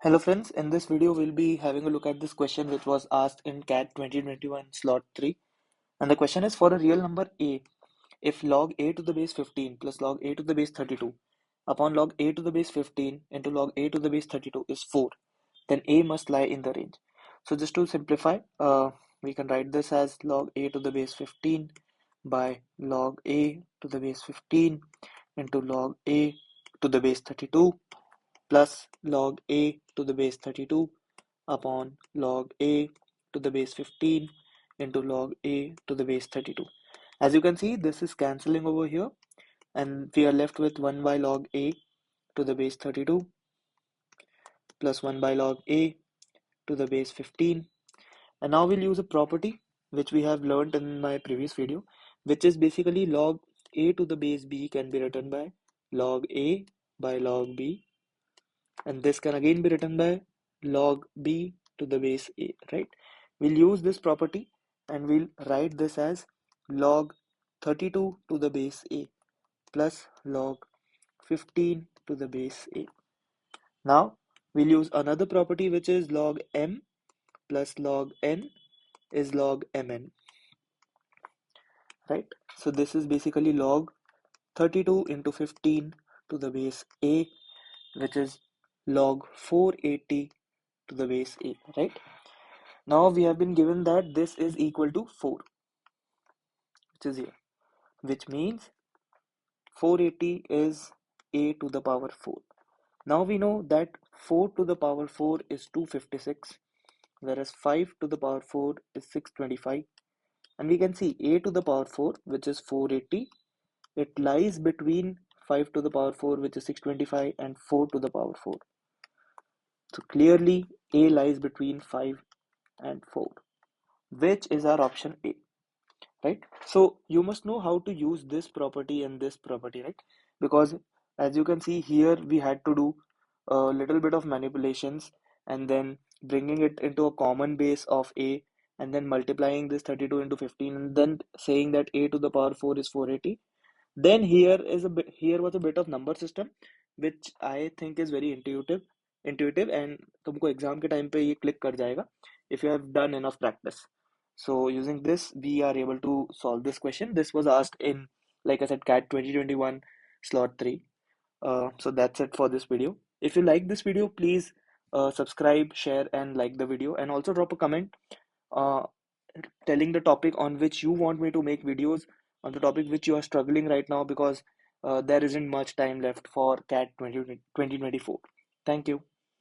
Hello friends, in this video we'll be having a look at this question which was asked in CAT 2021 slot 3, and the question is for a real number a, if log a to the base 15 plus log a to the base 32 upon log a to the base 15 into log a to the base 32 is 4, then a must lie in the range. So just to simplify, we can write this as log a to the base 15 by log a to the base 15 into log a to the base 32 plus log a to the base 32 upon log a to the base 15 into log a to the base 32. As you can see, this is cancelling over here, and we are left with 1 by log a to the base 32 plus 1 by log a to the base 15. And now we'll use a property which we have learned in my previous video, which is basically log a to the base b can be written by log a by log b, and this can again be written by log b to the base a, right? We'll use this property and we'll write this as log 32 to the base a plus log 15 to the base a. Now we'll use another property which is log m plus log n is log mn, right? So this is basically log 32 into 15 to the base a, which is log 480 to the base a, right? Now we have been given that this is equal to 4, which is here, which means 480 is a to the power 4. Now we know that 4 to the power 4 is 256, whereas 5 to the power 4 is 625. And we can see a to the power 4, which is 480, it lies between 5 to the power 4, which is 625, and 4 to the power 4. So clearly a lies between 5 and 4, which is our option A. Right? So you must know how to use this property and this property, right? Because as you can see here, we had to do a little bit of manipulations and then bringing it into a common base of a, and then multiplying this 32 into 15, and then saying that a to the power 4 is 480. Then here was a bit of number system which I think is very intuitive, and तुमको exam के time पे ये click कर जाएगा if you have done enough practice. So using this, we are able to solve this question. This was asked in, like I said, CAT 2021 slot 3. So that's it for this video. If you like this video, please subscribe, share, and like the video, and also drop a comment uh, telling the topic on which you want me to make videos, on the topic which you are struggling right now, because there isn't much time left for CAT 2024. Thank you.